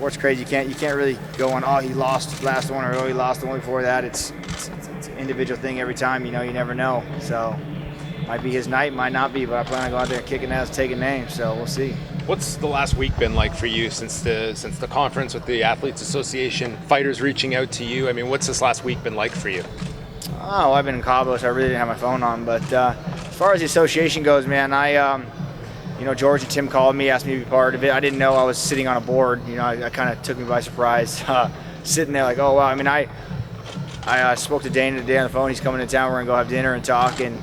sport's crazy. You can't really go on, oh, he lost the last one, or oh, he lost the one before that. It's an individual thing every time. You never know. So might be his night, might not be, but I plan on going out there and kicking ass, taking names. So we'll see. What's the last week been like for you since the conference with the Athletes Association, fighters reaching out to you? I mean, what's this last week been like for you? Oh, I've been in Cabo, so I really didn't have my phone on. But as far as the association goes, man, George and Tim called me, asked me to be part of it. I didn't know I was sitting on a board. I kind of took me by surprise, sitting there like, oh, wow. I mean, I spoke to Dana today on the phone. He's coming to town. We're going to go have dinner and talk. And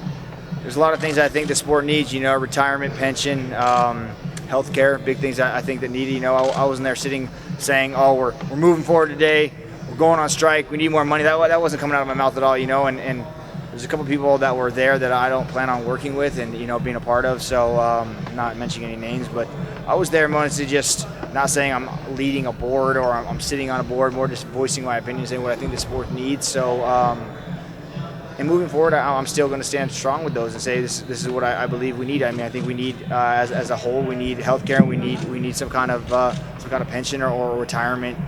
there's a lot of things I think the sport needs, retirement, pension, healthcare, big things I think that needed. I wasn't there sitting saying, oh, we're moving forward today. We're going on strike. We need more money. That wasn't coming out of my mouth at all, and there's a couple people that were there that I don't plan on working with and, being a part of. So not mentioning any names, but I was there mostly just not saying I'm leading a board or I'm sitting on a board, more just voicing my opinion, saying what I think the sport needs. So and moving forward, I'm still going to stand strong with those and say this is what I believe we need. I mean, I think we need as a whole, we need healthcare, and we need some kind of pension or retirement.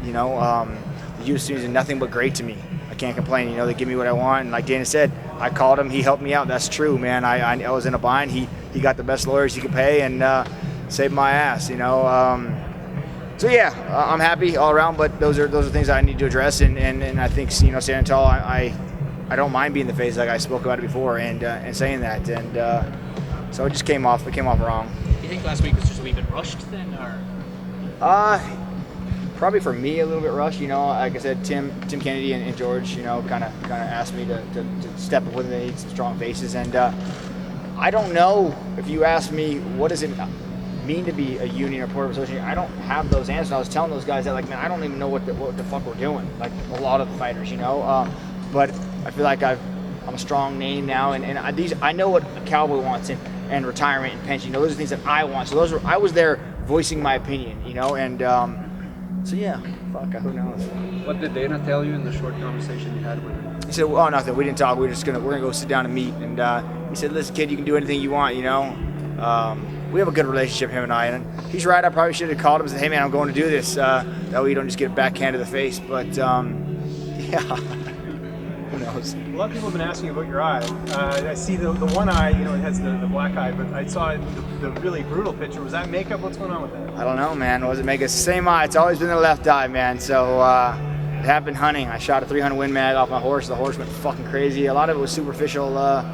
The UFC is nothing but great to me. I can't complain. They give me what I want, and like Dana said, I called him. He helped me out. That's true, man. I was in a bind. He got the best lawyers he could pay and saved my ass. So yeah, I'm happy all around. But those are things I need to address, and I think standing tall, I don't mind being the face, like I spoke about it before, and saying that, and so it just came off wrong. Do you think last week was just a wee bit rushed then, or? Probably for me a little bit rushed. Like I said, Tim Kennedy and George, kind of asked me to step up when they need some strong faces, and I don't know if you ask me what does it mean to be a union or part of association. I don't have those answers. I was telling those guys that, like, man, I don't even know what the fuck we're doing. Like a lot of the fighters, but I feel like I'm a strong name now, and I know what a Cowboy wants and retirement and pension. Those are things that I want. So I was there voicing my opinion, and so yeah, fuck, who knows? What did Dana tell you in the short conversation you had with him? He said, "Oh, nothing. We didn't talk. We're gonna go sit down and meet." And he said, "Listen, kid, you can do anything you want. We have a good relationship, him and I. And he's right. I probably should have called him and said, hey man, I'm going to do this. That way you don't just get a backhand to the face. But yeah." Who knows? A lot of people have been asking about your eye. I see the one eye, it has the black eye, but I saw the really brutal picture. Was that makeup? What's going on with that? I don't know, man. Was it make us the same eye? It's always been the left eye, man. So it happened hunting. I shot a 300 Win Mag off my horse. The horse went fucking crazy. A lot of it was superficial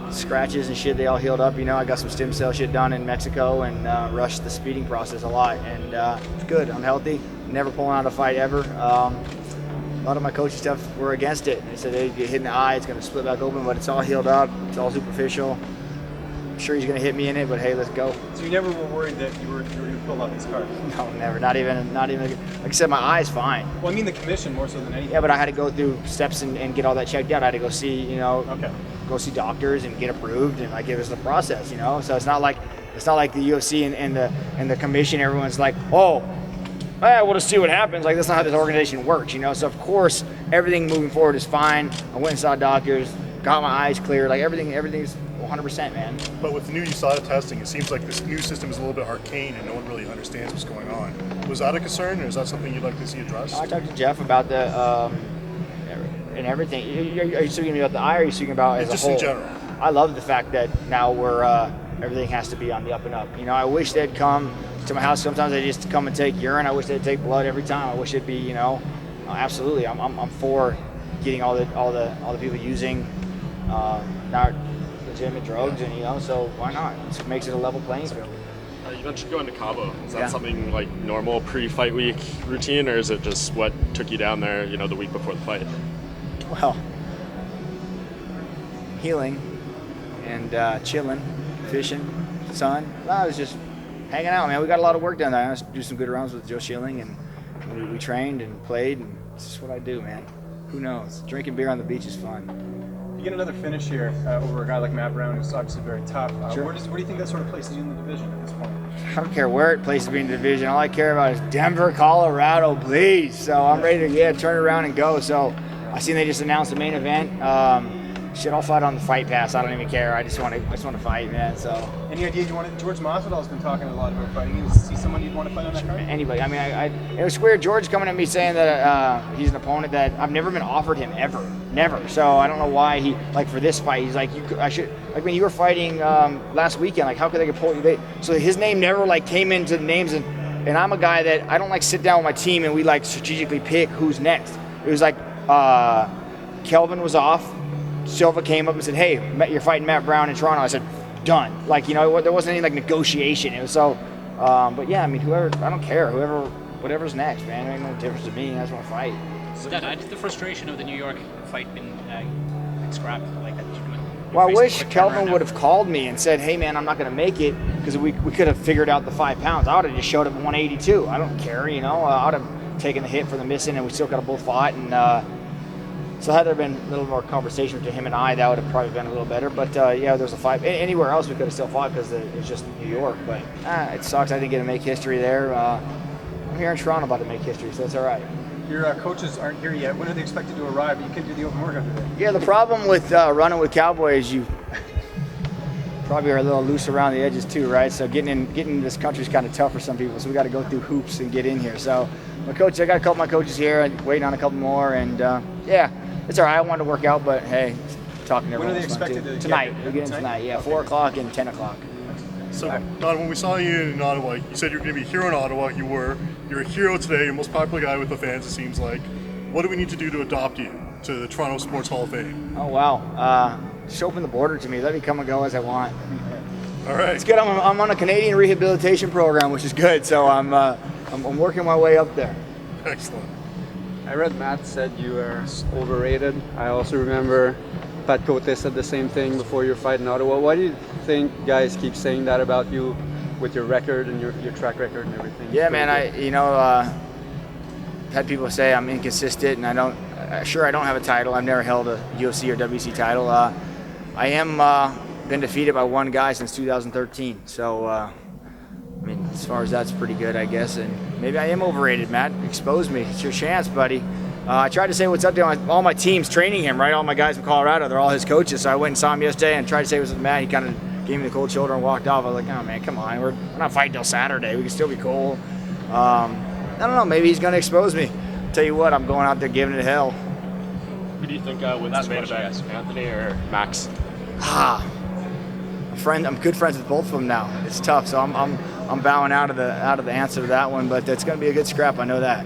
scratches and shit. They all healed up. I got some stem cell shit done in Mexico and rushed the speeding process a lot. And it's good. I'm healthy. Never pulling out a fight ever. A lot of my coaching stuff were against it. They said, hey, you get hit in the eye, it's going to split back open, but it's all healed up. It's all superficial. I'm sure he's going to hit me in it, but hey, let's go. So you never were worried that you were going to pull out this card? No, never. Not even. Like I said, my eye's fine. Well, I mean the commission more so than anything. Yeah, but I had to go through steps and get all that checked out. I had to go see, go see doctors and get approved, and like it was the process, So it's not like the UFC and the commission. Everyone's like, oh, we'll just see what happens. Like, that's not how this organization works, So, of course, everything moving forward is fine. I went and saw doctors, got my eyes clear. Like, everything's 100%, man. But with the new USADA testing, it seems like this new system is a little bit arcane and no one really understands what's going on. Was that a concern, or is that something you'd like to see addressed? I talked to Jeff about the and everything. Are you speaking about the eye, or are you speaking about as a whole? Just in general. I love the fact that now we're everything has to be on the up and up. I wish they'd come to my house. Sometimes they just come and take urine. I wish they'd take blood every time. I wish it'd be, absolutely. I'm for getting all the people using not legitimate drugs, and so why not? It makes it a level playing field. You mentioned going to Cabo. Is that something like normal pre-fight week routine, or is it just what took you down there, the week before the fight? Well, healing and chilling, fishing, sun. I was just hanging out, man. We got a lot of work done there. I used to do some good rounds with Joe Schilling, and we trained and played, and it's just what I do, man. Who knows? Drinking beer on the beach is fun. You get another finish here over a guy like Matt Brown, who's obviously very tough. Sure. Where do you think that sort of places you in the division at this point? I don't care where it places me in the division. All I care about is Denver, Colorado, please. So I'm ready to turn it around and go. So I seen they just announced the main event. shit, I'll fight on the fight pass. I don't even care. I just want to fight, man. So Any idea you want to? George Masvidal's been talking a lot about fighting. You see someone you'd want to fight on that card? anybody. I mean, it was weird. George coming at me saying that he's an opponent that I've never been offered him ever, never. So I don't know why he like for this fight. He's like, I should like when you were fighting last weekend. Like, how could they get pulled? So his name never like came into the names, and I'm a guy that I don't like sit down with my team and we like strategically pick who's next. It was like Kelvin was off. Silva came up and said, "Hey, you're fighting Matt Brown in Toronto." I said, "Done." Like, you know, there wasn't any like negotiation. It was so. But yeah, I mean, I don't care. Whatever's next, man. It ain't no difference to me. I just want to fight. Would that add to the frustration of the New York fight being scrapped like that? Well, I wish Kelvin would have called me and said, "Hey, man, I'm not going to make it," because we could have figured out the 5 pounds. I would have just showed up at 182. I don't care, you know. I would have taken the hit for the missing, and we still could have both fought. And so had there been a little more conversation between him and I, that would have probably been a little better. But yeah, there's a fight. Anywhere else we could have still fought because it's just New York. But it sucks. I didn't get to make history there. I'm here in Toronto about to make history, so it's all right. Your coaches aren't here yet. When are they expected to arrive? You can do the open workout today. Yeah, the problem with running with Cowboy is you probably are a little loose around the edges too, right? So getting in this country is kind of tough for some people. So we got to go through hoops and get in here. So I got a couple of my coaches here, and waiting on a couple more, and yeah, it's all right. I wanted to work out, but hey, talking to everyone. When are they expected to tonight? We're getting tonight. Yeah, 4 o'clock and 10 o'clock. So, Don, when we saw you in Ottawa, you said you were going to be a hero in Ottawa. You're a hero today, the most popular guy with the fans, it seems like. What do we need to do to adopt you to the Toronto Sports Hall of Fame? Oh, wow. Just open the border to me. Let me come and go as I want. All right. It's good. I'm on a Canadian rehabilitation program, which is good. So I'm working my way up there. Excellent. I read Matt said you are overrated. I also remember Pat Cote said the same thing before your fight in Ottawa. Why do you think guys keep saying that about you with your record and your track record and everything? Yeah, man. Had people say I'm inconsistent and I don't have a title. I've never held a UFC or WC title. I am been defeated by one guy since 2013. So, I mean, as far as that's pretty good, I guess. And maybe I am overrated, Matt. Expose me. It's your chance, buddy. I tried to say what's up to all my teams training him, right? All my guys from Colorado, they're all his coaches. So I went and saw him yesterday and tried to say what's up to Matt. He kind of gave me the cold shoulder and walked off. I was like, oh, man, come on. We're not fighting till Saturday. We can still be cool. I don't know. Maybe he's going to expose me. Tell you what, I'm going out there giving it hell. Who do you think wins the main event, Anthony or Max? I'm good friends with both of them now. It's tough, so I'm bowing out of the answer to that one, but it's going to be a good scrap. I know that.